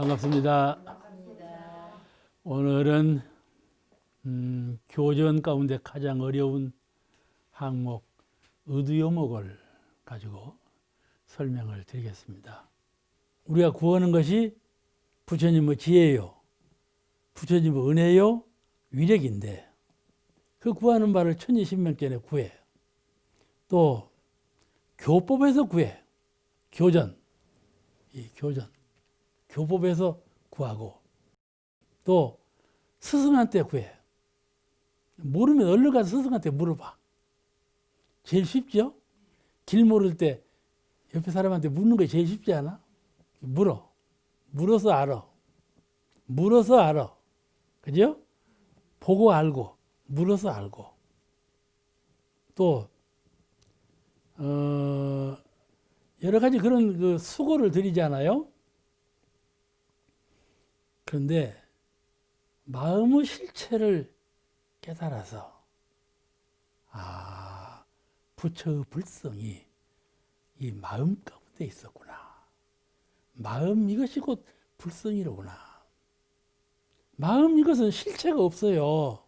반갑습니다. 오늘은 교전 가운데 가장 어려운 항목 의두요목을 가지고 설명을 드리겠습니다. 우리가 구하는 것이 부처님의 지혜요, 부처님의 은혜요, 위력인데 그 구하는 바를 천지신명전에 구해. 또 교법에서 구해. 교전, 이 교전, 교법에서 구하고 또 스승한테 구해. 모르면 얼른 가서 스승한테 물어봐. 제일 쉽죠? 길 모를 때 옆에 사람한테 묻는 게 제일 쉽지 않아? 물어. 물어서 알아. 물어서 알아. 그죠? 보고 알고, 물어서 알고. 또 여러 가지 그런 그 수고를 드리잖아요. 그런데 마음의 실체를 깨달아서 부처의 불성이 이 마음 가운데 있었구나. 마음 이것이 곧 불성이로구나. 마음 이것은 실체가 없어요.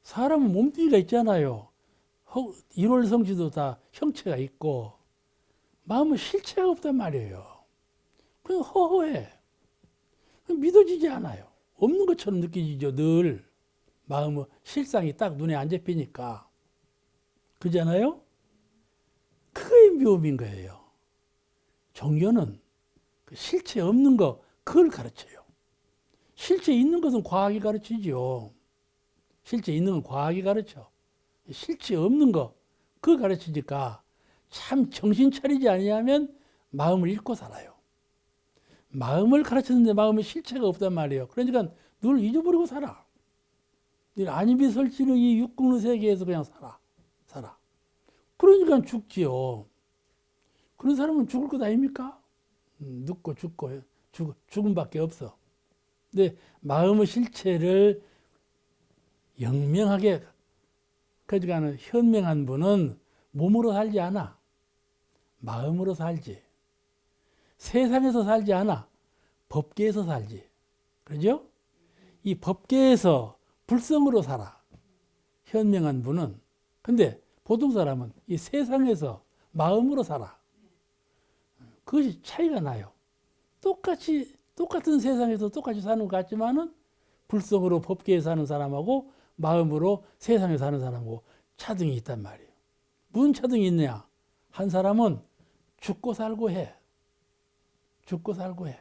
사람은 몸뚱이가 있잖아요. 일월성지도 다 형체가 있고 마음은 실체가 없단 말이에요. 그냥 허허해. 믿어지지 않아요. 없는 것처럼 느껴지죠. 늘 마음의 실상이 딱 눈에 안 잡히니까. 그잖아요? 그게 묘미인 거예요. 종교는 그 실체 없는 거 그걸 가르쳐요. 실체 있는 것은 과학이 가르치죠. 실체 있는 건 과학이 가르쳐. 실체 없는 거 그거 가르치니까 참 정신 차리지 아니하면 마음을 잃고 살아요. 마음을 가르쳤는데 마음에 실체가 없단 말이에요. 그러니까 늘 잊어버리고 살아. 늘 안입이 설치는 이 육국의 세계에서 그냥 살아. 그러니까 죽지요. 그런 사람은 죽을 것 아닙니까? 늙고 죽고 죽음밖에 없어. 근데 마음의 실체를 영명하게 가져가는 현명한 분은 몸으로 살지 않아. 마음으로 살지. 세상에서 살지 않아. 법계에서 살지. 그죠? 이 법계에서 불성으로 살아. 현명한 분은. 근데 보통 사람은 이 세상에서 마음으로 살아. 그것이 차이가 나요. 똑같은 세상에서 똑같이 사는 것 같지만은 불성으로 법계에 사는 사람하고 마음으로 세상에 사는 사람하고 차등이 있단 말이에요. 무슨 차등이 있느냐? 한 사람은 죽고 살고 해. 죽고 살고 해.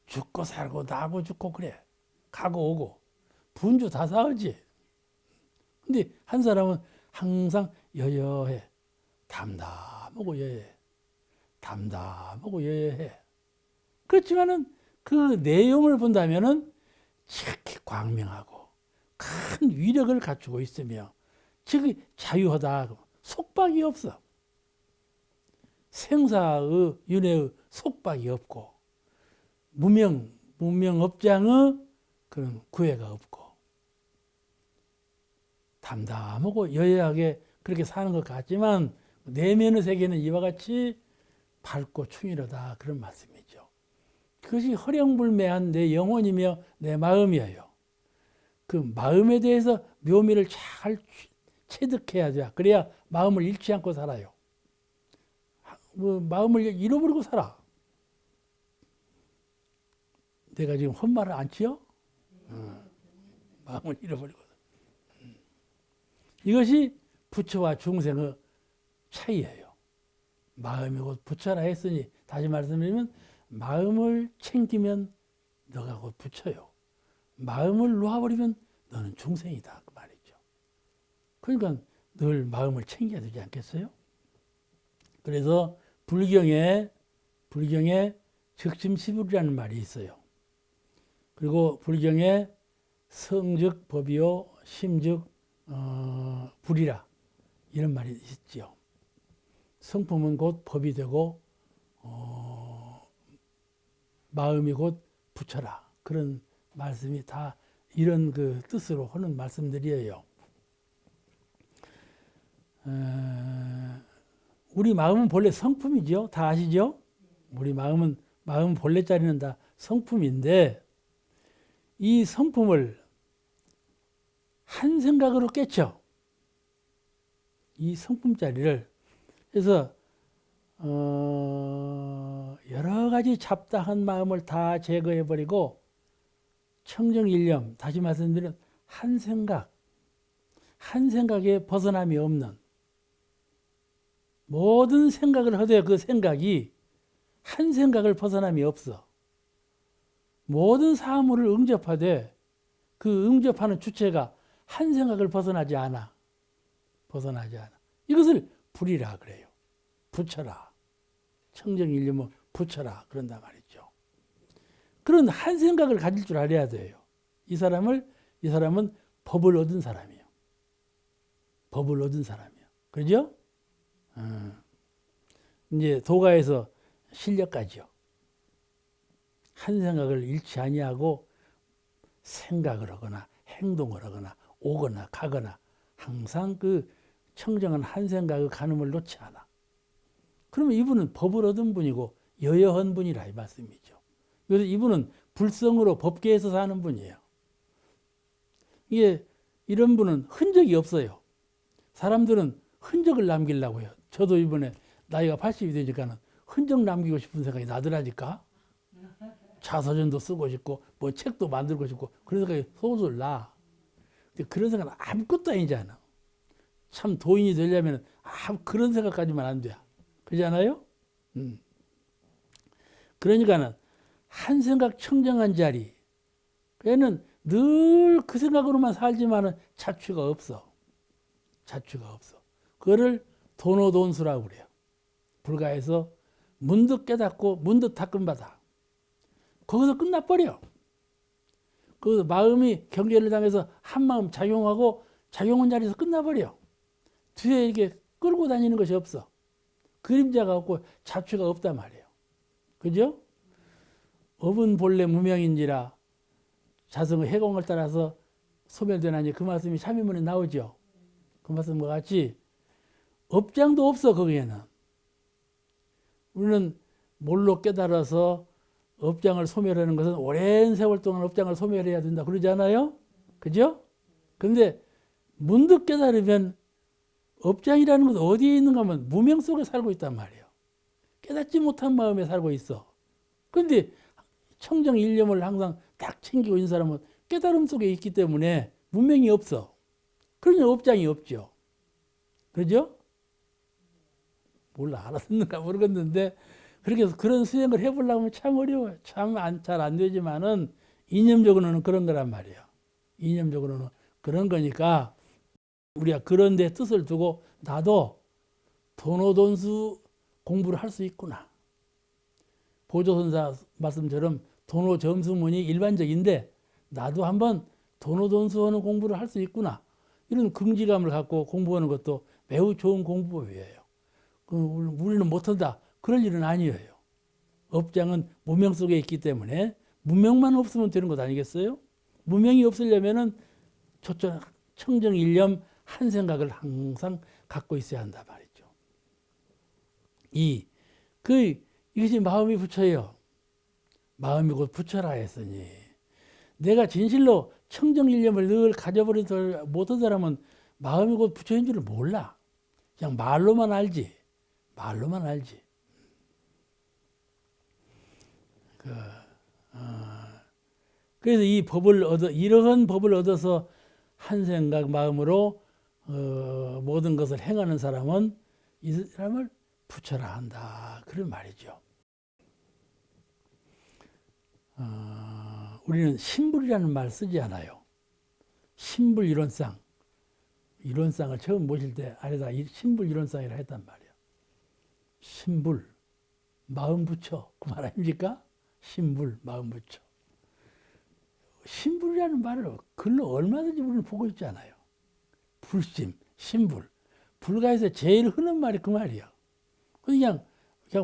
죽고 살고 나고 죽고 그래. 가고 오고. 분주 다 싸우지. 근데 한 사람은 항상 여여해. 담담하고 여여해. 담담하고 여여해. 그렇지만은 그 내용을 본다면은 지극히 광명하고 큰 위력을 갖추고 있으며 즉 자유하다. 속박이 없어. 생사의 윤회의 속박이 없고 무명업장의 그런 구애가 없고 담담하고 여여하게 그렇게 사는 것 같지만 내면의 세계는 이와 같이 밝고 충일하다 그런 말씀이죠. 그것이 허령불매한 내 영혼이며 내 마음이에요. 그 마음에 대해서 묘미를 잘 체득해야 돼. 그래야 마음을 잃지 않고 살아요. 마음을 잃어버리고 살아. 내가 지금 헛말을 안 치요? 마음을 잃어버리고. 이것이 부처와 중생의 차이예요. 마음이 곧 부처라 했으니 다시 말씀드리면 마음을 챙기면 너가 곧 부처요. 마음을 놓아버리면 너는 중생이다. 그 말이죠. 그러니까 늘 마음을 챙겨야 되지 않겠어요? 그래서 불경에 적심시불이라는 말이 있어요. 그리고 불경에 성즉 법이요 심즉 불이라 이런 말이 있지요. 성품은 곧 법이 되고 마음이 곧 부처라 그런 말씀이 다 이런 그 뜻으로 하는 말씀들이에요. 우리 마음은 본래 성품이죠. 다 아시죠? 우리 마음 본래 자리는 다 성품인데 이 성품을 한 생각으로 깨쳐. 이 성품자리를. 그래서 여러 가지 잡다한 마음을 다 제거해버리고 청정일념, 다시 말씀드리면 한 생각, 한 생각에 벗어남이 없는 모든 생각을 하되 그 생각이 한 생각을 벗어남이 없어. 모든 사물을 응접하되 그 응접하는 주체가 한 생각을 벗어나지 않아. 벗어나지 않아. 이것을 불이라 그래요. 부처라. 청정일념은 부처라. 그런단 말이죠. 그런 한 생각을 가질 줄 알아야 돼요. 이 사람은 법을 얻은 사람이에요. 법을 얻은 사람이에요. 그죠? 이제 도가에서 실력까지요. 한 생각을 잃지 아니하고 생각을 하거나 행동을 하거나 오거나 가거나 항상 그 청정한 한 생각의 가늠을 놓지 않아. 그러면 이분은 법을 얻은 분이고 여여한 분이라 이 말씀이죠. 그래서 이분은 불성으로 법계에서 사는 분이에요. 이게 이런 분은 흔적이 없어요. 사람들은 흔적을 남기려고 해요. 저도 이번에 나이가 80이 되니까는 흔적 남기고 싶은 생각이 나더라니까. 자서전도 쓰고 싶고 뭐 책도 만들고 싶고 그런 생각이 솔솔 나. 근데 그런 생각은 아무것도 아니잖아. 참 도인이 되려면 그런 생각까지만 안 돼. 그렇잖아요? 그러니까는 한 생각 청정한 자리. 얘는 늘 그 생각으로만 살지만은 자취가 없어. 자취가 없어. 그거를 도노돈수라고 그래요. 불가에서 문득 깨닫고 문득 닦음받아. 거기서 끝나버려. 그 마음이 경계를 당해서 한 마음 작용하고 작용한 자리에서 끝나버려. 뒤에 이렇게 끌고 다니는 것이 없어. 그림자가 없고 자취가 없단 말이에요. 그죠? 업은 본래 무명인지라 자성의 해공을 따라서 소멸되나니 그 말씀이 참의문에 나오죠. 그 말씀과 같이 업장도 없어 거기에는. 우리는 몰로 깨달아서 업장을 소멸하는 것은 오랜 세월 동안 업장을 소멸해야 된다 그러잖아요. 그죠? 그런데 문득 깨달으면 업장이라는 것은 어디에 있는가 하면 무명 속에 살고 있단 말이에요. 깨닫지 못한 마음에 살고 있어. 그런데 청정일념을 항상 딱 챙기고 있는 사람은 깨달음 속에 있기 때문에 무명이 없어. 그러니 업장이 없죠. 그죠? 몰라 알아듣는가 모르겠는데 그렇게 해서 그런 수행을 해보려고 하면 참 어려워요. 참 잘 안 되지만은 이념적으로는 그런 거란 말이에요. 이념적으로는 그런 거니까 우리가 그런 데 뜻을 두고 나도 도노돈수 공부를 할 수 있구나. 보조선사 말씀처럼 도노점수문이 일반적인데 나도 한번 도노돈수하는 공부를 할 수 있구나. 이런 긍지감을 갖고 공부하는 것도 매우 좋은 공부법이에요. 우리는 못한다. 그럴 일은 아니에요. 업장은 무명 속에 있기 때문에 무명만 없으면 되는 것 아니겠어요? 무명이 없으려면은 청정일념 한 생각을 항상 갖고 있어야 한다 말이죠. 이것이 마음이 부처예요. 마음이 곧 부처라 했으니 내가 진실로 청정일념을 늘 가져버리지 못한 사람은 마음이 곧 부처인 줄을 몰라. 그냥 말로만 알지. 말로만 알지. 그래서 이러한 법을 얻어서 한 생각 마음으로 모든 것을 행하는 사람은 이 사람을 부처라 한다. 그런 말이죠. 우리는 신불이라는 말 쓰지 않아요. 신불 이론상. 이론상을 처음 모실 때 아래다 신불 이론상이라 했단 말이에요. 신불, 마음 부처. 그 말 아닙니까? 신불, 마음 부처. 신불이라는 말을 글로 얼마든지 우리는 보고 있잖아요. 불심, 신불. 불가에서 제일 흔한 말이 그 말이야. 그냥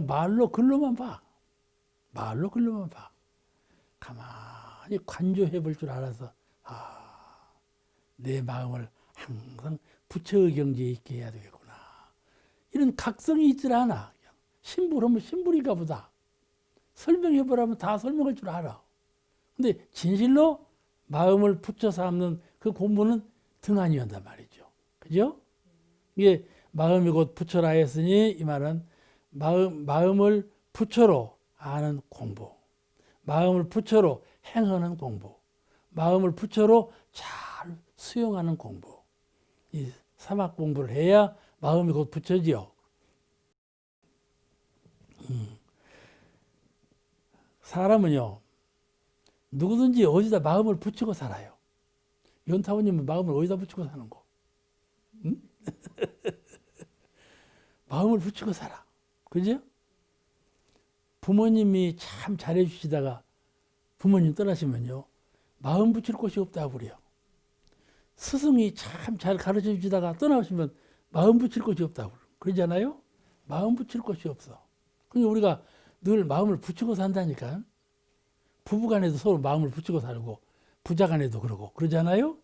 말로 글로만 봐. 말로 글로만 봐. 가만히 관조해 볼 줄 알아서 내 마음을 항상 부처의 경지에 있게 해야 되겠구나. 이런 각성이 있질 않아. 신불하면 신불인가 보다. 설명해보라면 다 설명할 줄 알아. 근데 진실로 마음을 붙여 삼는 그 공부는 등한이한단 말이죠. 그죠? 이게 마음이 곧 부처라 했으니 이 말은 마음을 부처로 아는 공부, 마음을 부처로 행하는 공부, 마음을 부처로 잘 수용하는 공부. 이 사막 공부를 해야 마음이 곧 부처지요. 사람은요, 누구든지 어디다 마음을 붙이고 살아요. 연타오님은 마음을 어디다 붙이고 사는 거? 응? 마음을 붙이고 살아. 그죠? 부모님이 참 잘해주시다가 부모님 떠나시면요, 마음 붙일 곳이 없다고 그래요. 스승이 참 잘 가르쳐 주시다가 떠나시면 마음 붙일 곳이 없다고 그러잖아요. 마음 붙일 곳이 없어. 그러니까 우리가 늘 마음을 붙이고 산다니까. 부부간에도 서로 마음을 붙이고 살고 부자간에도 그러고 그러잖아요.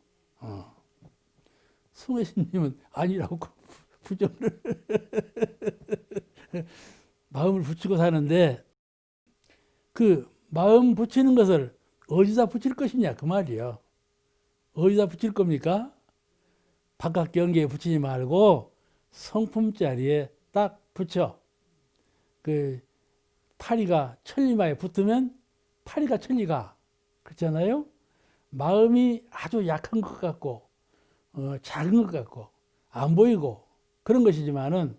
송혜신님은 아니라고 부정을 마음을 붙이고 사는데 그 마음 붙이는 것을 어디다 붙일 것이냐 그 말이에요. 어디다 붙일 겁니까? 바깥 경계에 붙이지 말고 성품 자리에 딱 붙여. 그 파리가 천리마에 붙으면 파리가 천리가 그렇잖아요. 마음이 아주 약한 것 같고 작은 것 같고 안 보이고 그런 것이지만은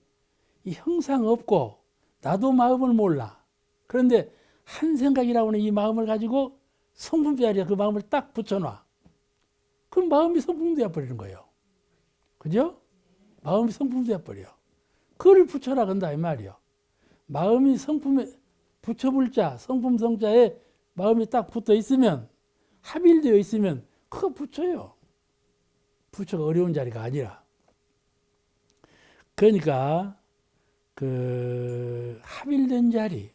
이 형상 없고 나도 마음을 몰라. 그런데 한 생각이라고 하는 이 마음을 가지고 성품 자리에 그 마음을 딱 붙여놔. 그럼 마음이 성품 되어버리는 거예요. 그죠? 마음이 성품 되어버려. 그걸 붙여라 건다 이 말이요. 마음이 성품에 붙여볼 자, 성품 성자에 마음이 딱 붙어 있으면 합일되어 있으면 그거 붙여요. 붙여가 어려운 자리가 아니라. 그러니까 그 합일된 자리,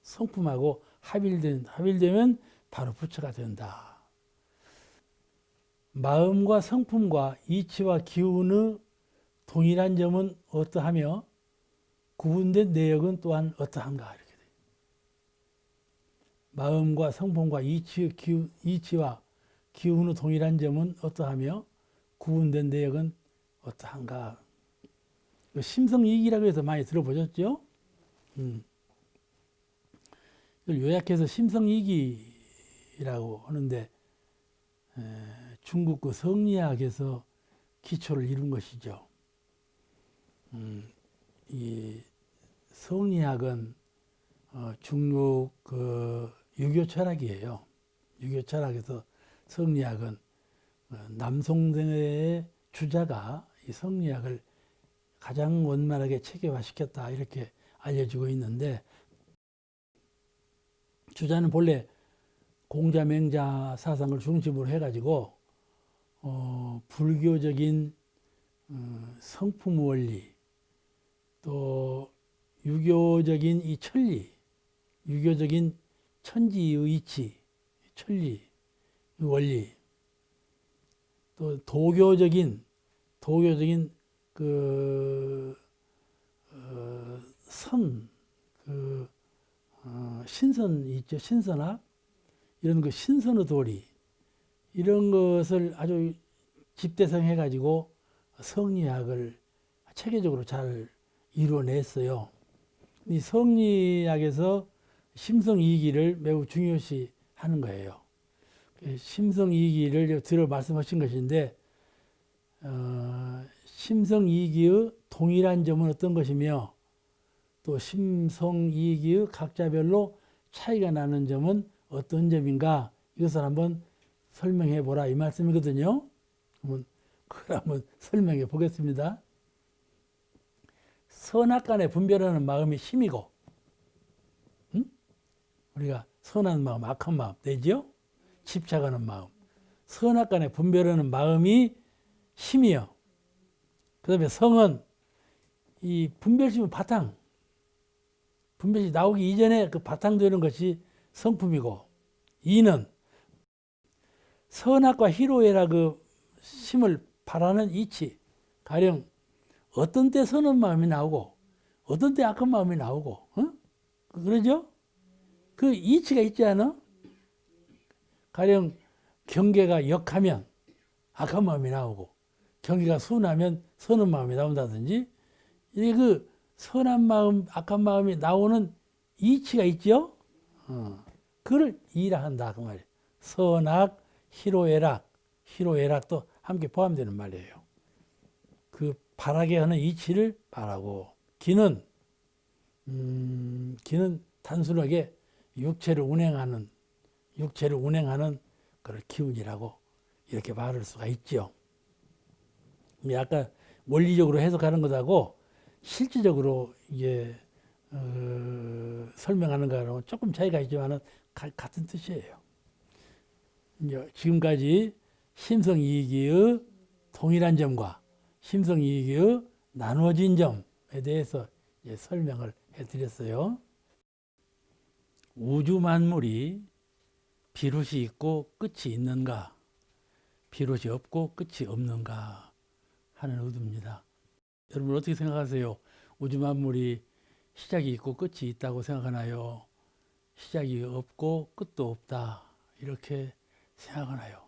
성품하고 합일되면 바로 부처가 된다. 마음과 성품과 이치와 기운의 동일한 점은 어떠하며 구분된 내역은 또한 어떠한가 이렇게 돼. 마음과 성품과 이치와 기운의 동일한 점은 어떠하며 구분된 내역은 어떠한가. 심성이익이라고 해서 많이 들어보셨죠? 이걸 요약해서 심성이익이라고 하는데 중국 그 성리학에서 기초를 이룬 것이죠. 이 성리학은 중국 그 유교 철학이에요. 유교 철학에서 성리학은 남송대의 주자가 이 성리학을 가장 원만하게 체계화시켰다 이렇게 알려지고 있는데 주자는 본래 공자맹자 사상을 중심으로 해가지고 불교적인 성품 원리 또 유교적인 이 천리, 유교적인 천지의 이치, 천리 원리 또 도교적인 그 신선 있죠. 신선학 이런 그 신선의 도리 이런 것을 아주 집대성해 가지고 성리학을 체계적으로 잘 이루어냈어요. 이 성리학에서 심성이기를 매우 중요시 하는 거예요. 심성이기를 들어 말씀하신 것인데 심성이기의 동일한 점은 어떤 것이며 또 심성이기의 각자별로 차이가 나는 점은 어떤 점인가 이것을 한번 설명해 보라 이 말씀이거든요. 그걸 한번 설명해 보겠습니다. 선악간에 분별하는 마음이 심이고 우리가 선한 마음, 악한 마음 되죠? 집착하는 마음. 선악간에 분별하는 마음이 심이요. 그 다음에 성은 이 분별심의 바탕. 분별이 나오기 이전에 그 바탕 되는 것이 성품이고 이는 선악과 희로애라 그 심을 바라는 이치. 가령 어떤 때 선한 마음이 나오고 어떤 때 악한 마음이 나오고 그러죠? 그 이치가 있지 않아? 가령 경계가 역하면 악한 마음이 나오고 경계가 순하면 선한 마음이 나온다든지 이게 그 선한 마음, 악한 마음이 나오는 이치가 있죠? 그걸 이라 한다 그 말이에요. 선악, 희로애락, 희로애락도 함께 포함되는 말이에요. 그 바라게 하는 이치를 바라고 기는 단순하게 육체를 운행하는 그런 기운이라고 이렇게 말할 수가 있죠. 아까 원리적으로 해석하는 것하고 실질적으로 이게 설명하는 거하고 조금 차이가 있지만은 같은 뜻이에요. 지금까지 심성이익의 동일한 점과 심성이익의 나누어진 점에 대해서 설명을 해드렸어요. 우주 만물이 비롯이 있고 끝이 있는가, 비롯이 없고 끝이 없는가 하는 의도입니다. 여러분 어떻게 생각하세요? 우주 만물이 시작이 있고 끝이 있다고 생각하나요? 시작이 없고 끝도 없다 이렇게 생각하나요?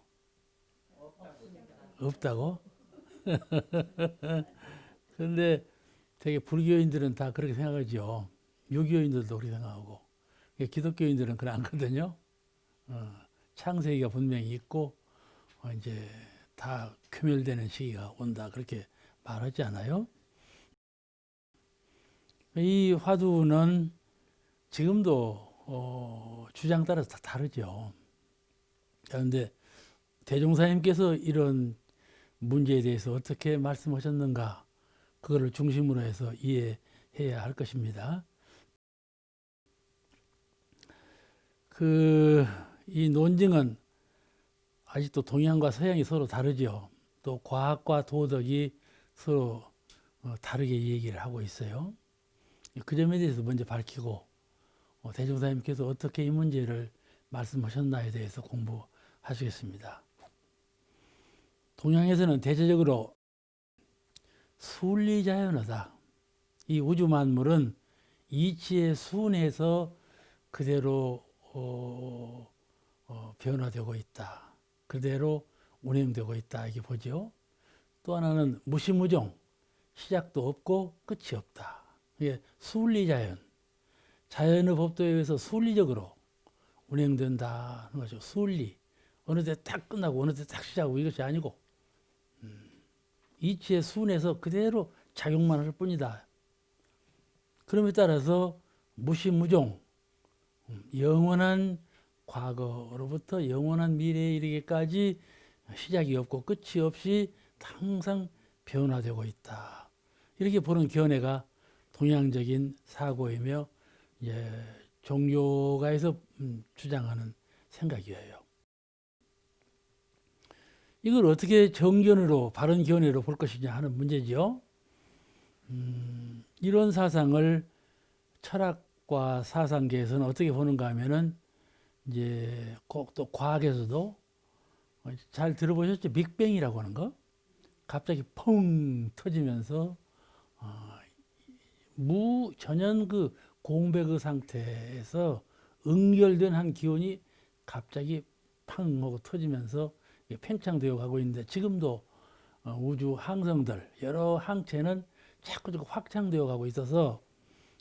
없다고? 그런데 되게 불교인들은 다 그렇게 생각하죠. 유교인들도 그렇게 생각하고 기독교인들은 그래 않거든요. 창세기가 분명히 있고 이제 다 kö멸되는 시기가 온다 그렇게 말하지 않아요? 이 화두는 지금도 주장 따라서 다 다르죠. 그런데 대종사님께서 이런 문제에 대해서 어떻게 말씀하셨는가 그거를 중심으로 해서 이해해야 할 것입니다. 이 논증은 아직도 동양과 서양이 서로 다르죠. 또 과학과 도덕이 서로 다르게 얘기를 하고 있어요. 그 점에 대해서 먼저 밝히고 대종사님께서 어떻게 이 문제를 말씀하셨나에 대해서 공부하시겠습니다. 동양에서는 대체적으로 순리자연하다. 이 우주 만물은 이치에 순해서 그대로 변화되고 있다. 그대로 운행되고 있다. 이게 보죠. 또 하나는 무시무종, 시작도 없고 끝이 없다. 이게 순리자연, 자연의 법도에 의해서 순리적으로 운행된다는 거죠. 순리, 어느 때 딱 끝나고 어느 때 딱 시작하고 이것이 아니고 이치에 순해서 그대로 작용만 할 뿐이다. 그럼에 따라서 무시무종, 영원한 과거로부터 영원한 미래에 이르기까지 시작이 없고 끝이 없이 항상 변화되고 있다. 이렇게 보는 견해가 동양적인 사고이며 종교가에서 주장하는 생각이에요. 이걸 어떻게 정견으로 바른 견해로 볼 것이냐 하는 문제죠. 이런 사상을 철학과 사상계에서는 어떻게 보는가 하면은 이제 꼭 또 과학에서도 잘 들어보셨죠? 빅뱅이라고 하는 거. 갑자기 펑 터지면서 전혀 그 공백의 상태에서 응결된 한 기운이 갑자기 팡 하고 터지면서 팽창되어 가고 있는데 지금도 우주 항성들 여러 항체는 자꾸 확장되어 가고 있어서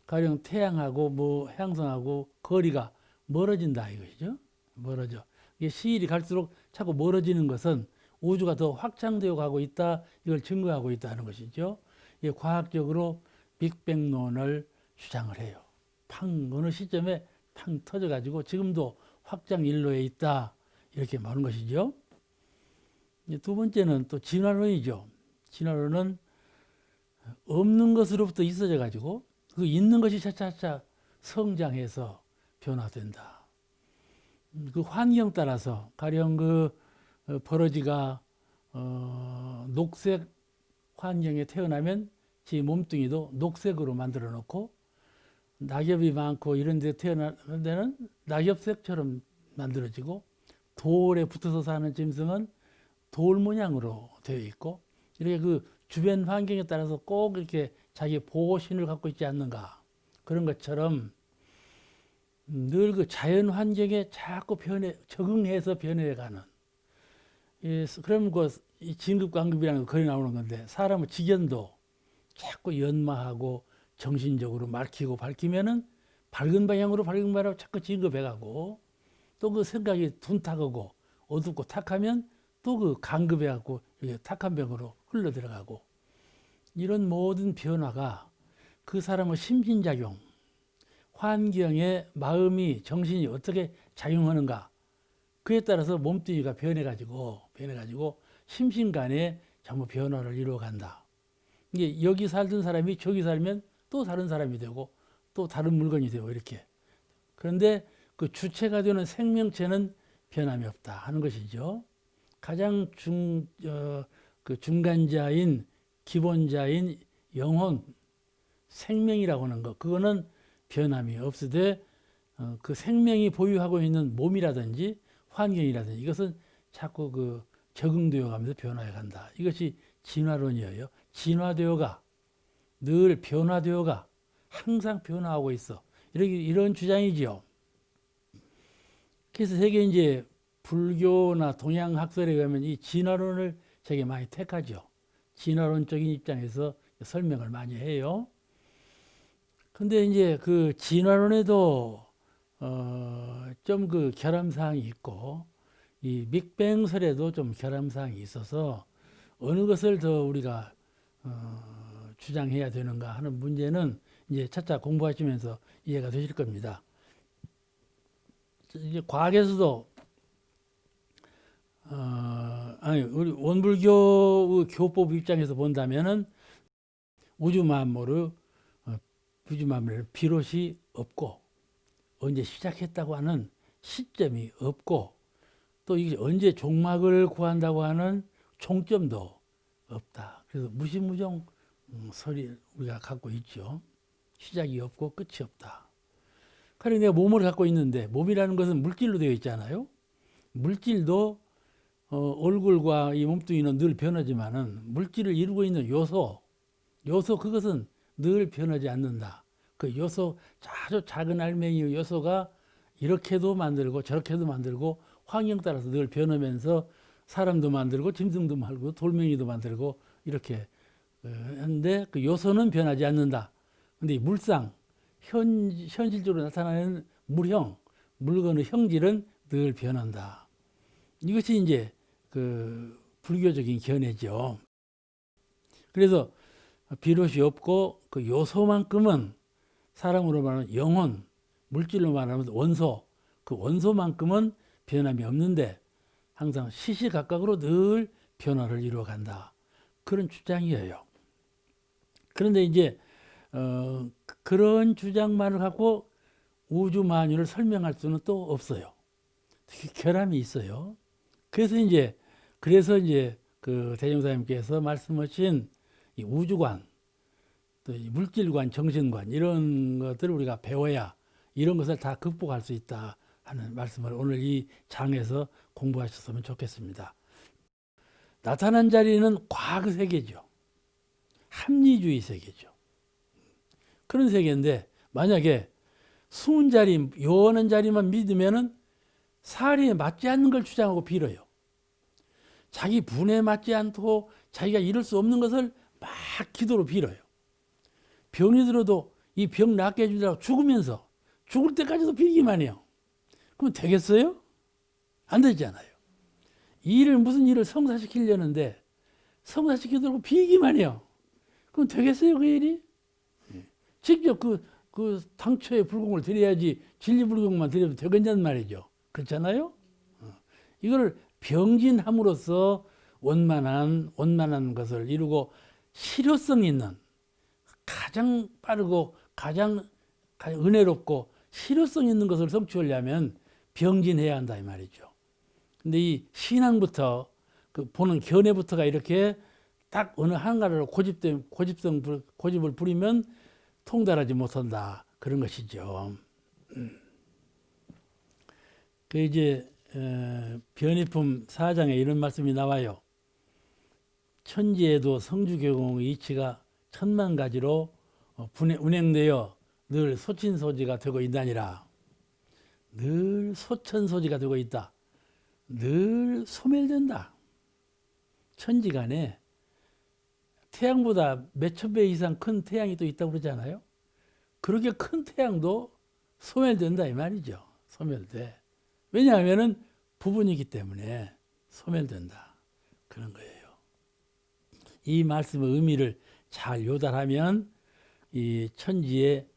가령 태양하고 뭐 행성하고 거리가 멀어진다 이것이죠. 멀어져. 이게 시일이 갈수록 자꾸 멀어지는 것은 우주가 더 확장되어 가고 있다. 이걸 증거하고 있다는 것이죠. 이게 과학적으로 빅뱅론을 주장을 해요. 팡 어느 시점에 팡 터져 가지고 지금도 확장 일로에 있다. 이렇게 말하는 것이죠. 두 번째는 또 진화론이죠. 진화론은 없는 것으로부터 있어져 가지고 그 있는 것이 차차차 성장해서 변화된다. 그 환경 따라서 가령 그 버러지가 녹색 환경에 태어나면 지 몸뚱이도 녹색으로 만들어 놓고 낙엽이 많고 이런 데 태어나는 데는 낙엽색처럼 만들어지고 돌에 붙어서 사는 짐승은 돌 모양으로 되어 있고 이렇게 그 주변 환경에 따라서 꼭 이렇게 자기 보호신을 갖고 있지 않는가 그런 것처럼 늘 그 자연 환경에 자꾸 적응해서 변해가는. 예, 그러면 이 진급 관급이라는 거 거의 나오는 건데 사람의 직연도 자꾸 연마하고 정신적으로 막히고 밝히면은 밝은 방향으로 자꾸 진급해가고 또 그 생각이 둔탁하고 어둡고 탁하면 또 그 간급해갖고 탁한 병으로 흘러 들어가고 이런 모든 변화가 그 사람의 심신작용, 환경에 마음이 정신이 어떻게 작용하는가 그에 따라서 몸뚱이가 변해가지고 심신간에 전부 변화를 이루어간다. 이게 여기 살던 사람이 저기 살면 또 다른 사람이 되고 또 다른 물건이 되고 이렇게. 그런데 그 주체가 되는 생명체는 변함이 없다 하는 것이죠. 가장 그 중간자인 기본자인 영혼, 생명이라고 하는 것, 그거는 변함이 없으되 그 생명이 보유하고 있는 몸이라든지 환경이라든지 이것은 자꾸 그 적응되어 가면서 변화해 간다. 이것이 진화론이에요. 진화되어가 늘 변화되어가 항상 변화하고 있어. 이런 주장이지요. 그래서 세계 이제 불교나 동양 학설에 가면 이 진화론을 되게 많이 택하죠. 진화론적인 입장에서 설명을 많이 해요. 근데 이제 그 진화론에도 좀 그 결함사항이 있고 이 빅뱅설에도 좀 결함사항이 있어서 어느 것을 더 우리가 주장해야 되는가 하는 문제는 이제 차차 공부하시면서 이해가 되실 겁니다. 이제 과학에서도 아니 우리 원불교 교법 입장에서 본다면은 우주 만물을 비롯이 없고 언제 시작했다고 하는 시점이 없고 또 이게 언제 종막을 구한다고 하는 종점도 없다. 그래서 무시무종 설이 우리가 갖고 있죠. 시작이 없고 끝이 없다. 그래 내가 몸을 갖고 있는데 몸이라는 것은 물질로 되어 있잖아요. 물질도 얼굴과 이 몸뚱이는 늘 변하지만은 물질을 이루고 있는 요소 그것은 늘 변하지 않는다. 그 요소 아주 작은 알맹이 요소가 이렇게도 만들고 저렇게도 만들고 환경 따라서 늘 변하면서 사람도 만들고 짐승도 만들고 돌멩이도 만들고 이렇게 하는데 그 요소는 변하지 않는다. 근데 이 물상 현실적으로 나타나는 물건의 형질은 늘 변한다. 이것이 이제 그 불교적인 견해죠. 그래서 비롯이 없고 그 요소만큼은 사람으로 말하면 영혼, 물질로 말하면 원소, 그 원소만큼은 변함이 없는데 항상 시시각각으로 늘 변화를 이루어간다. 그런 주장이에요. 그런데 이제 그런 주장만을 갖고 우주 만유를 설명할 수는 또 없어요. 결함이 있어요. 그래서 이제 그 대종사님께서 말씀하신 이 우주관, 또 이 물질관, 정신관 이런 것들을 우리가 배워야 이런 것을 다 극복할 수 있다 하는 말씀을 오늘 이 장에서 공부하셨으면 좋겠습니다. 나타난 자리는 과거 세계죠. 합리주의 세계죠. 그런 세계인데 만약에 숨은 자리, 요하는 자리만 믿으면은 사리에 맞지 않는 걸 주장하고 빌어요. 자기 분에 맞지 않고 자기가 이룰 수 없는 것을 막 기도로 빌어요. 병이 들어도 이 병 낫게 해주라고 죽으면서 죽을 때까지도 빌기만 해요. 그럼 되겠어요? 안 되잖아요. 무슨 일을 성사시키려는데 성사시키도록 빌기만 해요. 그럼 되겠어요, 그 일이? 직접 그 당초에 불공을 드려야지 진리불공만 드려도 되겠냐는 말이죠. 그렇잖아요? 이거를 병진함으로써 원만한 것을 이루고 실효성 있는 가장 빠르고 가장 은혜롭고 실효성 있는 것을 성취하려면 병진해야 한다 이 말이죠. 근데 이 신앙부터 그 보는 견해부터가 이렇게 딱 어느 한가지로 고집을 부리면 통달하지 못한다 그런 것이죠. 그 이제 변희품 4장에 이런 말씀이 나와요. 천지에도 성주교공의 이치가 천만 가지로 운행되어 늘 소친소지가 되고 있다니라. 늘 소천소지가 되고 있다. 늘 소멸된다. 천지간에 태양보다 몇천 배 이상 큰 태양이 또 있다고 그러잖아요. 그렇게 큰 태양도 소멸된다 이 말이죠. 소멸돼. 왜냐하면은 부분이기 때문에 소멸된다. 그런 거예요. 이 말씀의 의미를 잘 요달하면 이 천지의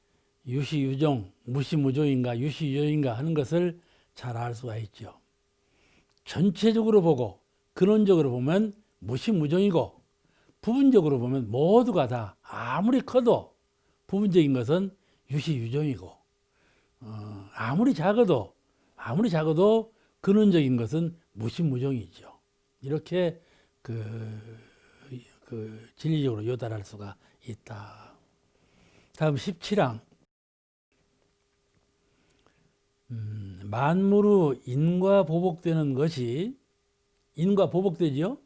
유시유종, 무시무종인가 유시유종인가 하는 것을 잘 알 수가 있죠. 전체적으로 보고 근원적으로 보면 무시무종이고 부분적으로 보면 모두가 다 아무리 커도 부분적인 것은 유시유종이고 아무리 작아도 근원적인 것은 무시무종이죠. 이렇게 진리적으로 요달할 수가 있다. 다음 17항. 만물의 인과 보복되는 것이 인과 보복되죠.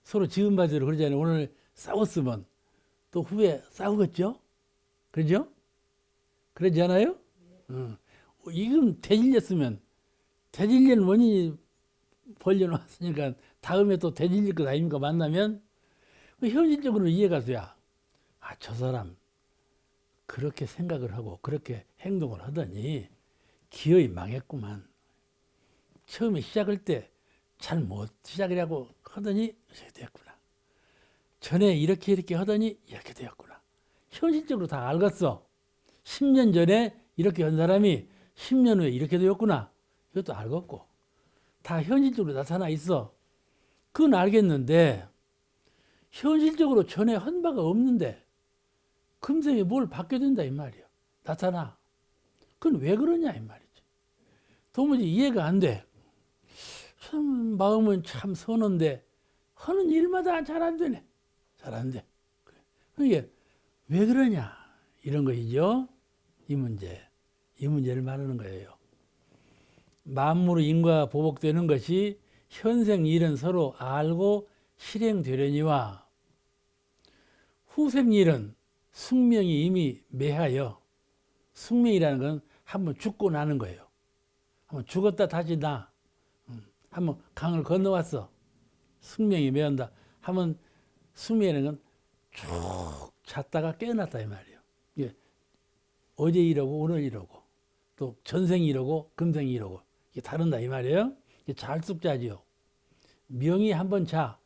서로 지은 바대로 그러잖아요. 오늘 싸웠으면 또 후에 싸우겠죠. 그러죠? 그러지 않아요? 지금 대질렸으면 대질린 원인이 벌려놨으니까 다음에 또 대질릴 것 아닙니까? 만나면 현실적으로 이해가 돼야 저 사람 그렇게 생각을 하고 그렇게 행동을 하더니 기어이 망했구만. 처음에 시작할 때 잘 못 시작이라고 하더니 이렇게 되었구나. 전에 이렇게 하더니 이렇게 되었구나. 현실적으로 다 알겠어. 10년 전에 이렇게 한 사람이 10년 후에 이렇게 되었구나. 이것도 알겠고. 다 현실적으로 나타나 있어. 그건 알겠는데 현실적으로 전에 한 바가 없는데 금생에 뭘 받게 된다 이 말이야. 나타나. 그건 왜 그러냐 이 말이지. 도무지 이해가 안 돼. 참 마음은 참 선한데 하는 일마다 잘 안 되네. 잘 안 돼. 그게 왜 그러냐 이런 것이죠. 이 문제를 말하는 거예요. 만물의 인과 보복되는 것이 현생 일은 서로 알고 실행되려니와 후생 일은 숙명이 이미 매하여 숙명이라는 건 한번 죽고 나는 거예요. 한번 죽었다 다시 나. 한번 강을 건너왔어. 숙명이 매한다. 한번 숙명이라는 건 쭉 잤다가 깨어났다 이 말이에요. 이게 어제 이러고 오늘 이러고 또 전생 이러고 금생 이러고 이게 다른다 이 말이에요. 이게 잘숙자지요. 명이 한번 자.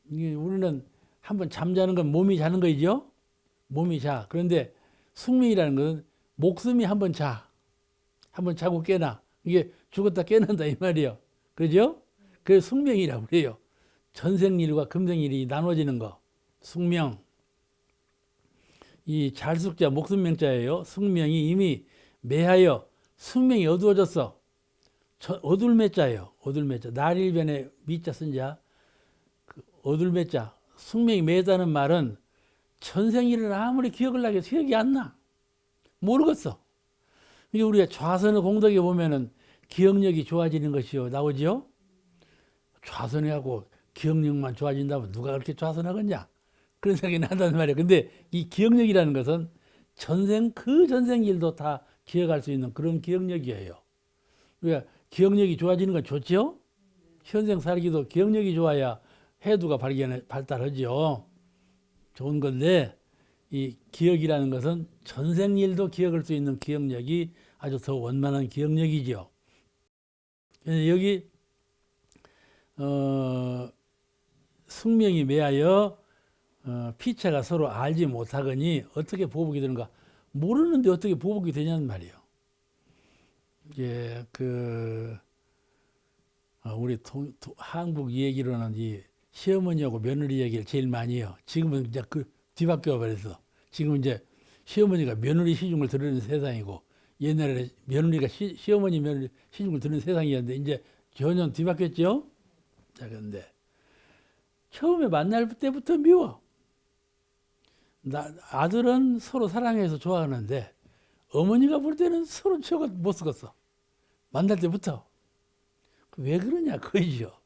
이게 우리는 한번 잠자는 건 몸이 자는 거이죠. 몸이 자. 그런데 숙명이라는 것은 목숨이 한번 자. 한번 자고 깨나. 이게 죽었다 깨난다 이 말이에요. 그죠? 그래서 숙명이라고 그래요. 전생일과 금생일이 나눠지는 거. 숙명. 이 잘숙자 목숨명자예요. 숙명이 이미 매하여 숙명이 어두워졌어. 어둘매자예요. 어둘매자. 날일변에 미자 쓴 자. 어둘매자. 숙명이 매다는 말은 전생일은 아무리 기억을 하게 해도 기억이 안 나. 모르겠어. 이게 우리가 좌선의 공덕에 보면은 기억력이 좋아지는 것이요. 나오죠? 좌선하고 기억력만 좋아진다면 누가 그렇게 좌선하겠냐? 그런 생각이 난단 말이에요. 근데 이 기억력이라는 것은 그 전생 일도 다 기억할 수 있는 그런 기억력이에요. 그러니까 기억력이 좋아지는 건 좋죠? 현생 살기도 기억력이 좋아야 해두가 발달하죠. 좋은 건데 이 기억이라는 것은 전생 일도 기억할 수 있는 기억력이 아주 더 원만한 기억력이죠. 여기 숙명이 매하여 피체가 서로 알지 못하거니 어떻게 보복이 되는가. 모르는데 어떻게 보복이 되냐는 말이에요. 이제 우리 한국 얘기로는 이 시어머니하고 며느리 얘기를 제일 많이 해요. 지금은 이제 뒤바뀌어 버려서 지금 이제 시어머니가 며느리 시중을 들으는 세상이고 옛날에 며느리가 시어머니 며느리 시중을 들으는 세상이었는데 이제 전혀 뒤바뀌었죠. 자, 그런데 처음에 만날 때부터 미워. 아들은 서로 사랑해서 좋아하는데 어머니가 볼 때는 서로 저거 못 쓰겠어. 만날 때부터. 왜 그러냐 그거죠.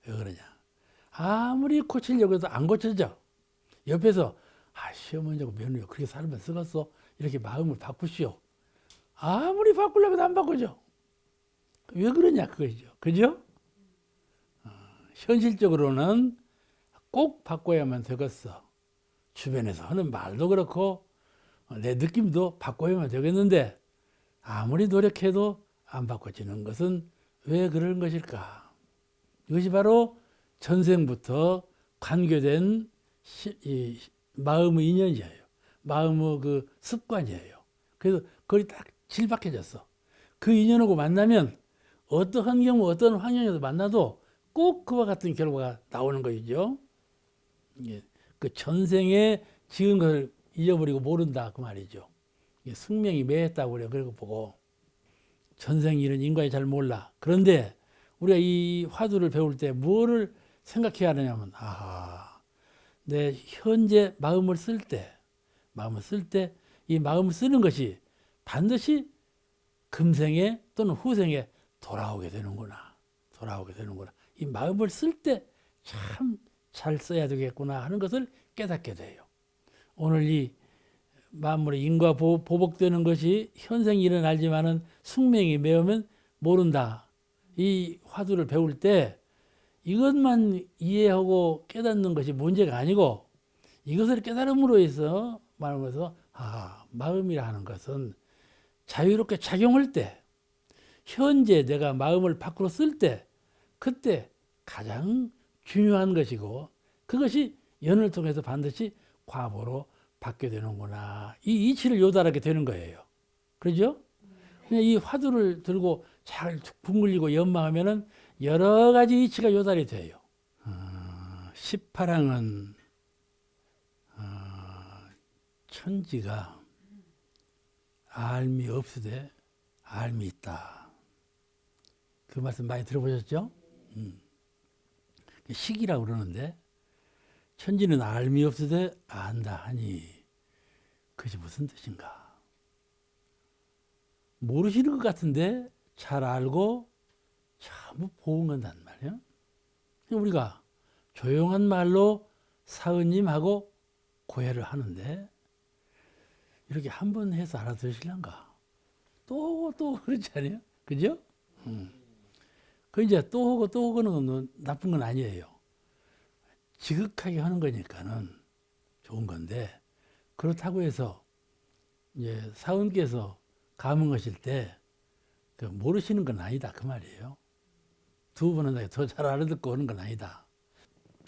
왜 그러냐. 아무리 고치려고 해도 안 고쳐져. 옆에서 시어머니하고 며느리가 그렇게 살면 쓰겠어. 이렇게 마음을 바꾸시오. 아무리 바꾸려고 해도 안 바꾸죠. 왜 그러냐 그거죠. 그죠? 현실적으로는 꼭 바꿔야만 되겠어. 주변에서 하는 말도 그렇고 내 느낌도 바꿔야만 되겠는데 아무리 노력해도 안 바꿔지는 것은 왜 그런 것일까? 이것이 바로 전생부터 관계된 이 마음의 인연이에요. 마음의 그 습관이에요. 그래서 그걸 딱 질박해졌어. 그 인연하고 만나면 어떠한 경우 어떤 환경에서 만나도 꼭 그와 같은 결과가 나오는 것이죠. 그 전생에 지은 것을 잊어버리고 모른다 그 말이죠. 숙명이 매했다고 그래요. 그리고 보고 전생 일은 인간이 잘 몰라. 그런데 우리가 이 화두를 배울 때 뭐를 생각해야 하느냐면 내 현재 마음을 쓸 때 이 마음을 쓰는 것이 반드시 금생에 또는 후생에 돌아오게 되는구나. 이 마음을 쓸 때 참 잘 써야 되겠구나 하는 것을 깨닫게 돼요. 오늘 이 만물의 인과 보복되는 것이 현생 일은 알지만은 숙명이 매우면 모른다. 이 화두를 배울 때 이것만 이해하고 깨닫는 것이 문제가 아니고 이것을 깨달음으로 해서 말하면서 마음이라 하는 것은 자유롭게 작용할 때 현재 내가 마음을 밖으로 쓸 때 그때 가장 중요한 것이고 그것이 연을 통해서 반드시 과보로 받게 되는구나. 이 이치를 요달하게 되는 거예요. 그렇죠? 그냥 이 화두를 들고 잘 붕글리고 연마하면은 여러 가지 이치가 요달이 돼요. 18항은 천지가 알미 없으되 알미 있다. 그 말씀 많이 들어보셨죠? 식이라고 그러는데 천지는 알미 없으되 안다 하니 그것이 무슨 뜻인가? 모르시는 것 같은데 잘 알고 전부 보응한단 말이야. 우리가 조용한 말로 사은님하고 고해를 하는데 이렇게 한 번 해서 알아들으실란가? 또 그렇지 않아요? 그죠? 그 이제 또 하고 또 하고는 건 나쁜 건 아니에요. 지극하게 하는 거니까는 좋은 건데 그렇다고 해서 이제 사원께서 감흥하실 때 모르시는 건 아니다 그 말이에요. 두 번은 더 잘 알아듣고 오는 건 아니다.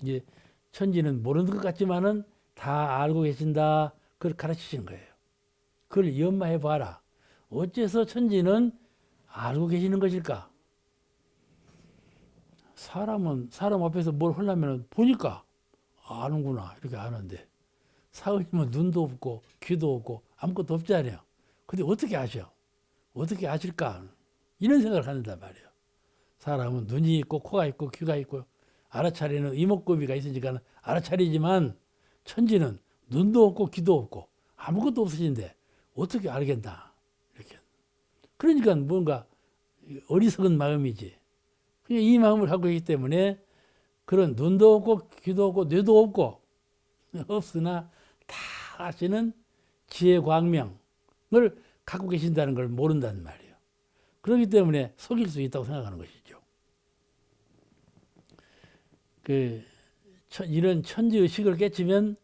이제 천지는 모르는 것 같지만은 다 알고 계신다. 그걸 가르치신 거예요. 그걸 연마해 봐라. 어째서 천지는 알고 계시는 것일까? 사람은 사람 앞에서 뭘 하려면 보니까 아는구나 이렇게 아는데 사원님은 눈도 없고 귀도 없고 아무것도 없잖아요. 근데 어떻게 아셔? 어떻게 아실까? 이런 생각을 한단 말이에요. 사람은 눈이 있고 코가 있고 귀가 있고 알아차리는 이목구비가 있으니까 알아차리지만 천지는 눈도 없고 귀도 없고 아무것도 없으신데 어떻게 알겠나? 이렇게. 그러니까 뭔가 어리석은 마음이지. 그냥 이 마음을 갖고 있기 때문에 그런 눈도 없고 귀도 없고 뇌도 없고 없으나 다 아시는 지혜 광명을 갖고 계신다는 걸 모른다는 말이에요. 그렇기 때문에 속일 수 있다고 생각하는 것이죠. 이런 천지의식을 깨치면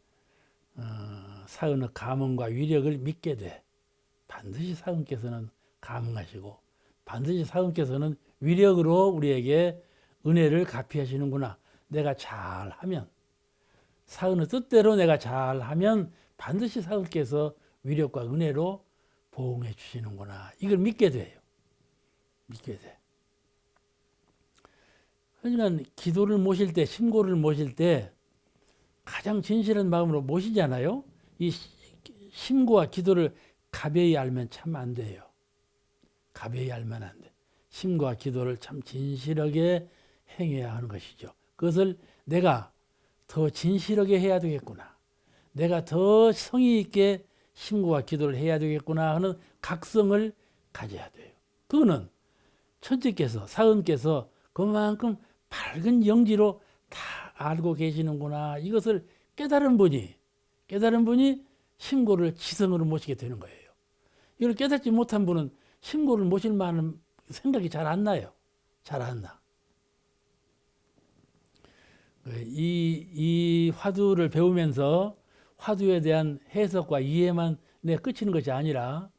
사은의 감흥과 위력을 믿게 돼. 반드시 사은께서는 감흥하시고 반드시 사은께서는 위력으로 우리에게 은혜를 갚이하시는구나. 내가 잘하면 사은의 뜻대로 내가 잘하면 반드시 사은께서 위력과 은혜로 보응해 주시는구나. 이걸 믿게 돼요. 믿게 돼. 그러니까 기도를 모실 때, 심고를 모실 때 가장 진실한 마음으로 모시잖아요. 이 심고와 기도를 가벼이 알면 참 안 돼요. 가벼이 알면 안 돼. 심고와 기도를 참 진실하게 행해야 하는 것이죠. 그것을 내가 더 진실하게 해야 되겠구나. 내가 더 성의 있게 심고와 기도를 해야 되겠구나 하는 각성을 가져야 돼요. 그거는 천지께서 사은께서 그만큼 밝은 영지로 다 알고 계시는구나. 이것을 깨달은 분이 심고를 지성으로 모시게 되는 거예요. 이걸 깨닫지 못한 분은 신고를 모실 만한 생각이 잘 안 나요. 잘 안 나. 이 화두를 배우면서 화두에 대한 해석과 이해만 내 끝이는 것이 아니라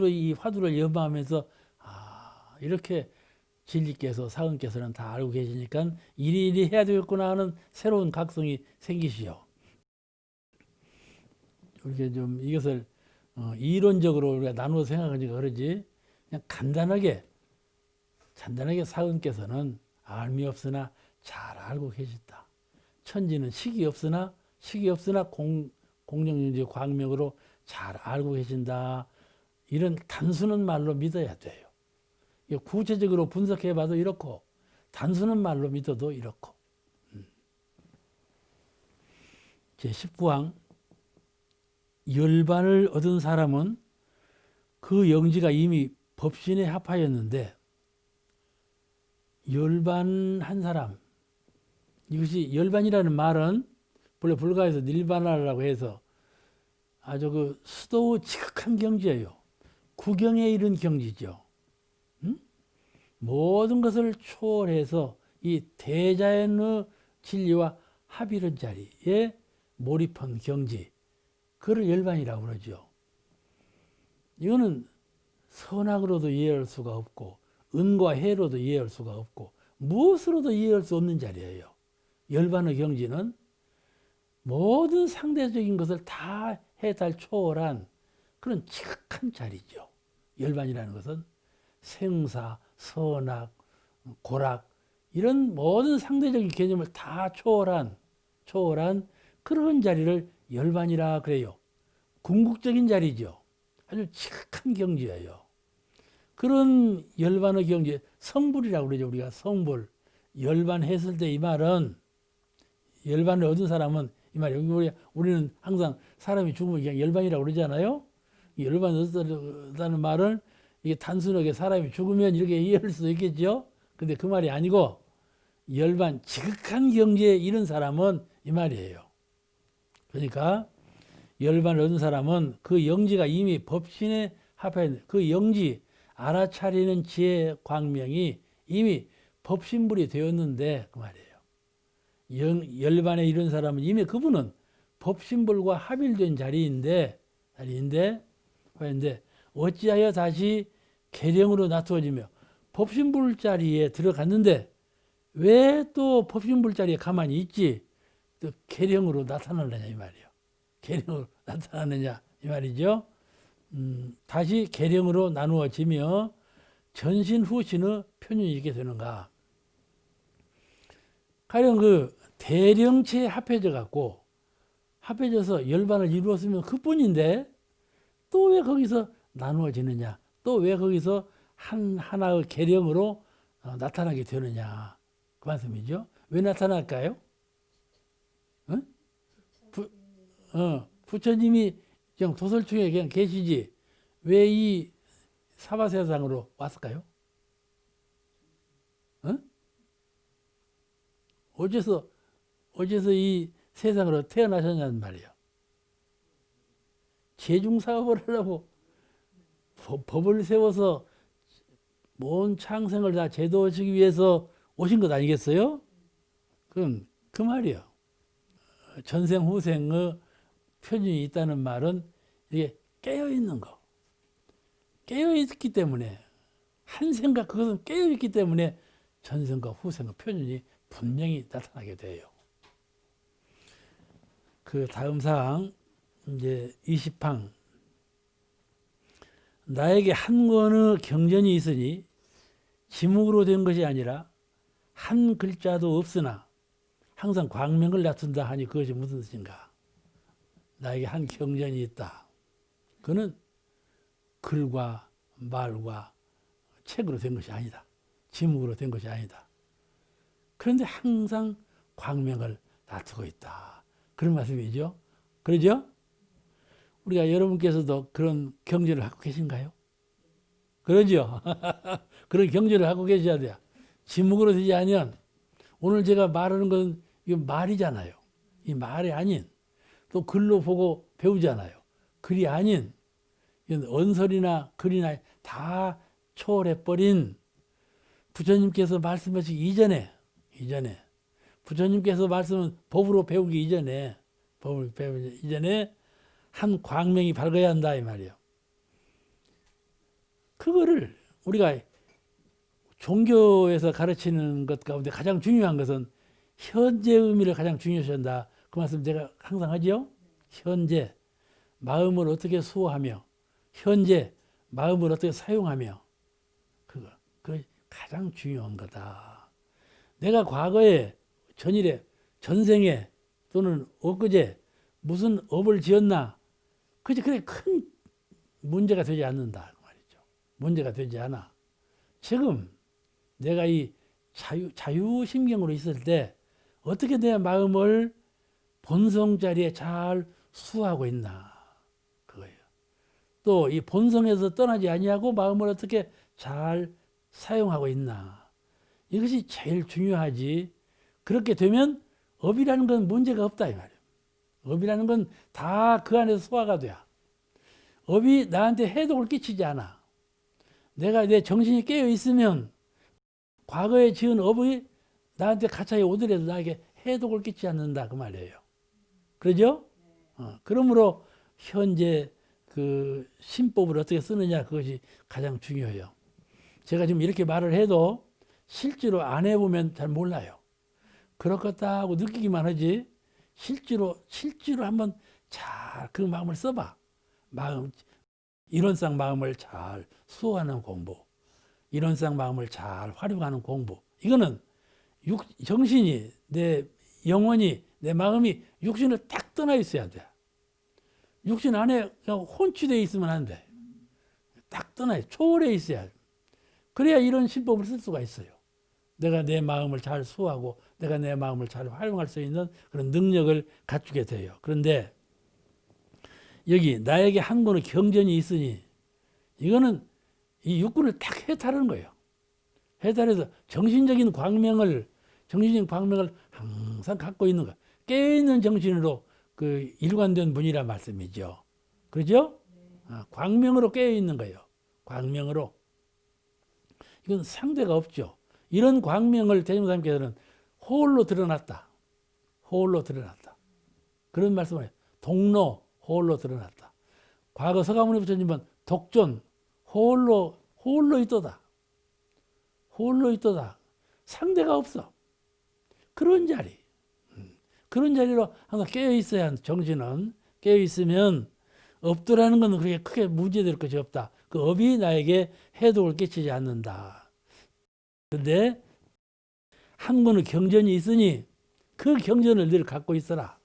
이 화두를 연마하면서 이렇게 진리께서 사은께서는 다 알고 계시니까 이리 해야 되겠구나 하는 새로운 각성이 생기시죠. 우리가 좀 이것을 이론적으로 우리가 나누어 생각하니까 그러지, 그냥 간단하게 사은께서는 알미 없으나 잘 알고 계시다. 천지는 식이 없으나 공정영지 광명으로 잘 알고 계신다. 이런 단순한 말로 믿어야 돼요. 구체적으로 분석해봐도 이렇고 단순한 말로 믿어도 이렇고. 제19항 열반을 얻은 사람은 그 영지가 이미 법신에 합하였는데 열반한 사람, 이것이 열반이라는 말은 본래 불가에서 닐바나라고 해서 아주 그 수도 지극한 경지예요. 구경에 이른 경지죠. 모든 것을 초월해서 이 대자연의 진리와 합이른 자리에 몰입한 경지, 그걸 열반이라고 그러죠. 이거는 선악으로도 이해할 수가 없고 은과 해로도 이해할 수가 없고 무엇으로도 이해할 수 없는 자리예요. 열반의 경지는 모든 상대적인 것을 다 해달 초월한 그런 지극한 자리죠. 열반이라는 것은 생사, 선악, 고락 이런 모든 상대적인 개념을 다 초월한 그런 자리를 열반이라 그래요. 궁극적인 자리죠. 아주 지극한 경지예요. 그런 열반의 경지, 성불이라고 그러죠. 우리가 성불. 열반했을 때 이 말은, 열반을 얻은 사람은 이 말이, 우리는 항상 사람이 죽으면 그냥 열반이라고 그러잖아요. 열반 얻었다는 말은 이게 단순하게 사람이 죽으면 이렇게 이해할 수도 있겠죠. 근데 그 말이 아니고 열반 지극한 경지에 이른 사람은 이 말이에요. 그러니까 열반을 얻은 사람은 그 영지가 이미 법신에 합해 그 영지 알아차리는 지혜 광명이 이미 법신불이 되었는데 그 말이에요. 열반에 이른 사람은 이미 그분은 법신불과 합일된 자리인데 어찌하여 다시 계령으로 나투어지며 법신불 자리에 들어갔는데 왜 또 법신불 자리에 가만히 있지? 또 계령으로 나타나느냐 이 말이에요. 계령으로 나타나느냐 이 말이죠. 다시 계령으로 나누어지며 전신 후신의 표현이 있게 되는가. 가령 그 대령체에 합해져서 열반을 이루었으면 그뿐인데 또 왜 거기서 나누어지느냐, 또 왜 거기서 하나의 계령으로 나타나게 되느냐 그 말씀이죠. 왜 나타날까요? 부처님이 그냥 도설충에 그냥 계시지 왜 이 사바세상으로 왔을까요? 어째서 이 세상으로 태어나셨냐는 말이에요. 제중사업을 하려고 법을 세워서 온 창생을 다 제도하시기 위해서 오신 것 아니겠어요? 그럼 그 말이에요. 전생 후생의 표준이 있다는 말은 이게 깨어있는 거. 깨어있기 때문에 한 생각 그것은 깨어있기 때문에 전생과 후생의 표준이 분명히 나타나게 돼요. 그 다음 사항 이제 20항 나에게 한 권의 경전이 있으니 지목으로 된 것이 아니라 한 글자도 없으나 항상 광명을 다툰다 하니 그것이 무슨 뜻인가? 나에게 한 경전이 있다. 그는 글과 말과 책으로 된 것이 아니다. 지목으로 된 것이 아니다. 그런데 항상 광명을 다투고 있다. 그런 말씀이죠. 그러죠? 우리가 여러분께서도 그런 경전을 갖고 계신가요? 그러죠? 그런 경전을 갖고 계셔야 돼요. 지목으로 되지 않으면 오늘 제가 말하는 건 이거 말이잖아요. 이 말이 아닌 또 글로 보고 배우잖아요. 글이 아닌 언설이나 글이나 다 초월해버린 부처님께서 말씀하시기 이전에 부처님께서 말씀은 법으로 배우기 이전에 한 광명이 밝아야 한다 이 말이에요. 그거를 우리가 종교에서 가르치는 것 가운데 가장 중요한 것은 현재 의미를 가장 중요시한다. 그 말씀 제가 항상 하죠. 현재 마음을 어떻게 수호하며 현재 마음을 어떻게 사용하며 그거 가장 중요한 거다. 내가 과거에 전일에 전생에 또는 엊그제 무슨 업을 지었나 그래 큰 문제가 되지 않는다 그 말이죠. 문제가 되지 않아. 지금 내가 이 자유심경으로 있을 때 어떻게 내 마음을 본성 자리에 잘 수호하고 있나 그거예요. 또 이 본성에서 떠나지 아니하고 마음을 어떻게 잘 사용하고 있나 이것이 제일 중요하지. 그렇게 되면 업이라는 건 문제가 없다 이 말이에요. 업이라는 건 다 그 안에서 소화가 돼. 업이 나한테 해독을 끼치지 않아. 내가 내 정신이 깨어 있으면 과거에 지은 업이 나한테 가차에 오더라도 나에게 해독을 끼치지 않는다 그 말이에요. 그러죠? 그러므로 현재 그 신법을 어떻게 쓰느냐 그것이 가장 중요해요. 제가 지금 이렇게 말을 해도 실제로 안 해보면 잘 몰라요. 그렇겠다 하고 느끼기만 하지 실제로 한번 잘 그 마음을 써봐. 이론상 마음을 잘 수호하는 공부, 이론상 마음을 잘 활용하는 공부. 이거는 정신이 내 영혼이 내 마음이 육신을 딱 떠나 있어야 돼. 육신 안에 그냥 혼취되어 있으면 안 돼. 딱 떠나 초월해 있어야 돼. 그래야 이런 신법을 쓸 수가 있어요. 내가 내 마음을 잘 수호하고 내가 내 마음을 잘 활용할 수 있는 그런 능력을 갖추게 돼요. 그런데 여기 나에게 한 권의 경전이 있으니 이거는 이 육군을 딱 해탈하는 거예요. 해탈해서 정신적인 광명을 항상 갖고 있는 거. 깨어있는 정신으로 그 일관된 분이란 말씀이죠. 그렇죠? 광명으로 깨어있는 거예요. 광명으로. 이건 상대가 없죠. 이런 광명을 대종사님께서는 홀로 드러났다. 그런 말씀을 해요. 동로 홀로 드러났다. 과거 서가모니 부처님은 독존 홀로 있도다. 상대가 없어. 그런 자리로 항상 깨어 있어야 하는 정신은 깨어 있으면 업도라는 것은 그렇게 크게 문제될 것이 없다. 그 업이 나에게 해독을 끼치지 않는다. 그런데 한 권의 경전이 있으니 그 경전을 늘 갖고 있어라.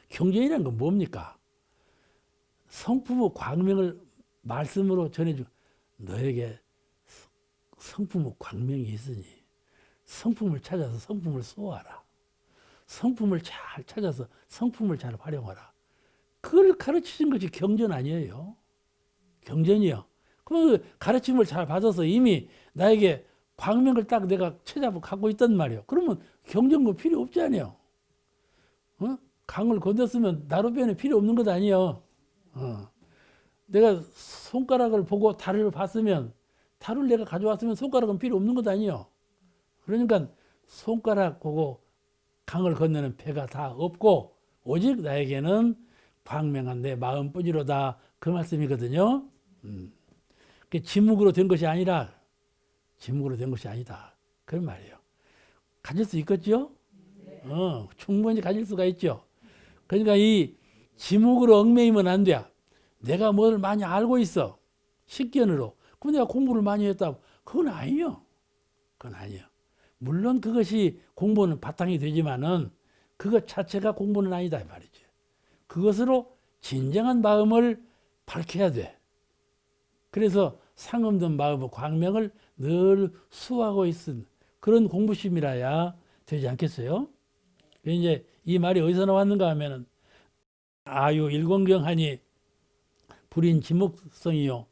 경전이라는 건 뭡니까? 성품의 광명을 말씀으로 전해주고 너에게 성품의 광명이 있으니 성품을 찾아서 성품을 수호하라. 성품을 잘 찾아서 성품을 잘 활용하라. 그걸 가르치신 것이 경전 아니에요. 경전이요. 그럼 그 가르침을 잘 받아서 이미 나에게 광명을 딱 내가 찾아보고 갖고 있단 말이에요. 그러면 경전은 필요 없지 않아요. 강을 건넜으면 나룻배는 필요 없는 것 아니에요. 내가 손가락을 보고 달을 봤으면 달을 내가 가져왔으면 손가락은 필요 없는 것 아니에요. 그러니까 손가락 보고 강을 건너는 배가 다 없고 오직 나에게는 광명한 내 마음뿐이로다 그 말씀이거든요. 지묵으로 된 것이 아니다. 그런 말이에요. 가질 수 있겠죠? 충분히 가질 수가 있죠. 그러니까 이 지묵으로 얽매이면 안 돼. 내가 뭘 많이 알고 있어. 식견으로. 그럼 내가 공부를 많이 했다. 그건 아니에요. 물론 그것이 공부는 바탕이 되지만은 그것 자체가 공부는 아니다 이 말이지. 그것으로 진정한 마음을 밝혀야 돼. 그래서 상없는 마음의 광명을 늘 수호하고 있은 그런 공부심이라야 되지 않겠어요? 이제 이 말이 어디서 나왔는가 하면은 아유 일공경하니 불인 지목성이요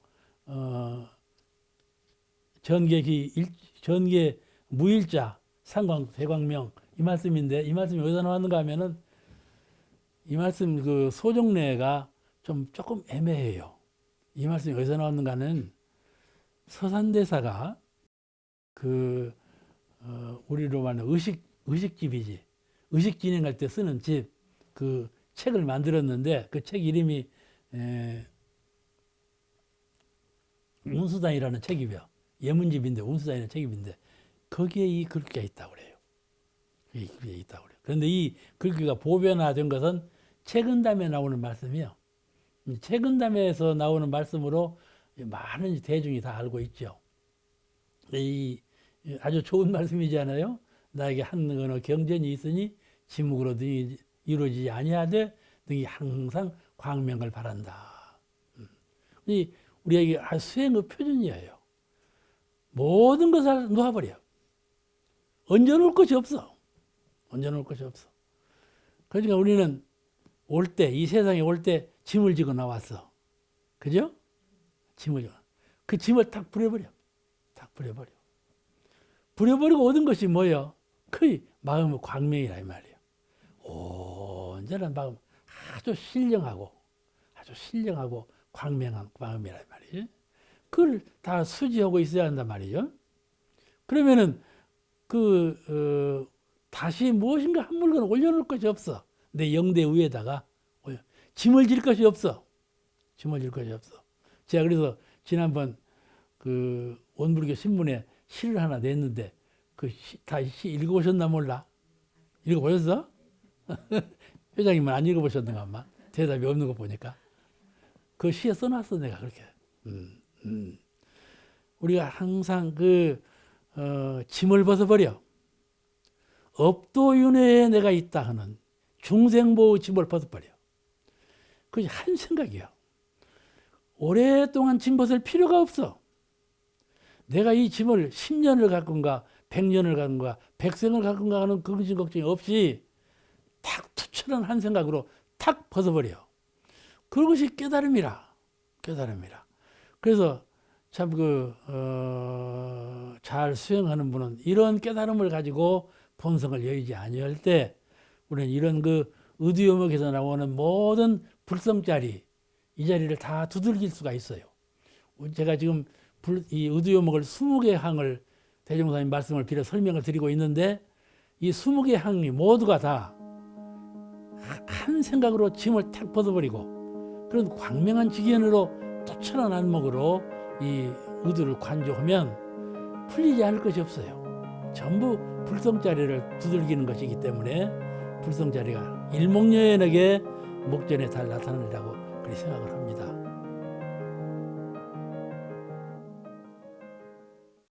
전계 무일자 상광 대광명 이 말씀인데 이 말씀이 어디서 나왔는가 하면은 이 말씀 그 소종례가 조금 애매해요. 이 말씀이 어디서 나왔는가는 서산대사가 우리로 말하는 의식집이지. 의식 진행할 때 쓰는 집, 그 책을 만들었는데 그 책 이름이 운수단이라는 책이고요. 예문집인데 운수단이라는 책임인데 거기에 이 글귀가 있다고 그래요. 이 글귀가 있다고 그래요. 그런데 이 글귀가 보변화된 것은 책은담에 나오는 말씀이요. 책은담에서 나오는 말씀으로 많은 대중이 다 알고 있죠. 이 아주 좋은 말씀이잖아요. 나에게 한 어느 경전이 있으니 지묵으로 등이 이루어지지 아니하되 등이 항상 광명을 바란다. 이 우리에게 수행의 표준이에요. 모든 것을 놓아버려. 얹어놓을 것이 없어. 얹어놓을 것이 없어. 그러니까 우리는 올 때, 이 세상에 올 때 짐을 지고 나왔어. 그죠? 짐을 지고. 그 짐을 탁 부려버려. 탁 부려버려. 부려버리고 얻은 것이 뭐예요? 그 마음의 광명이라 이 말이에요. 온전한 마음, 아주 신령하고 광명한 마음이라 이 말이에요. 그걸 다 수지하고 있어야 한단 말이죠. 그러면은 다시 무엇인가 한 물건 올려놓을 것이 없어. 내 영대 위에다가 짐을 질 것이 없어. 짐을 질 것이 없어. 제가 그래서 지난번 원불교 신문에 시를 하나 냈는데 다 시 읽어보셨나 몰라? 읽어보셨어? 회장님은 안 읽어보셨는가 아마? 대답이 없는 거 보니까. 그 시에 써놨어 내가 그렇게. 우리가 항상 짐을 벗어버려. 업도윤회에 내가 있다 하는 중생보호 짐을 벗어버려. 그게 한 생각이야. 오랫동안 짐 벗을 필요가 없어. 내가 이 짐을 10년을 갖건가 100년을 갖건가 100생을 갖건가 하는 걱정이 없이 탁 투철한 한 생각으로 탁 벗어버려. 그것이 깨달음이라. 깨달음이라. 그래서 참 잘 수행하는 분은 이런 깨달음을 가지고 본성을 여의지 아니할 때 우리는 이런 의두요목에서 나오는 모든 불성자리 이 자리를 다 두들길 수가 있어요. 제가 지금 이 의두요목을 20개 항을 대종사님 말씀을 빌어 설명을 드리고 있는데 이 20개 항이 모두가 다 한 생각으로 짐을 탁 벗어버리고 그런 광명한 직연으로 토철한 안목으로 이 의두를 관조하면 풀리지 않을 것이 없어요. 전부 불성자리를 두들기는 것이기 때문에 불성자리가 일목요연하게 목전에 잘 나타나리라고 그렇게 생각을 합니다.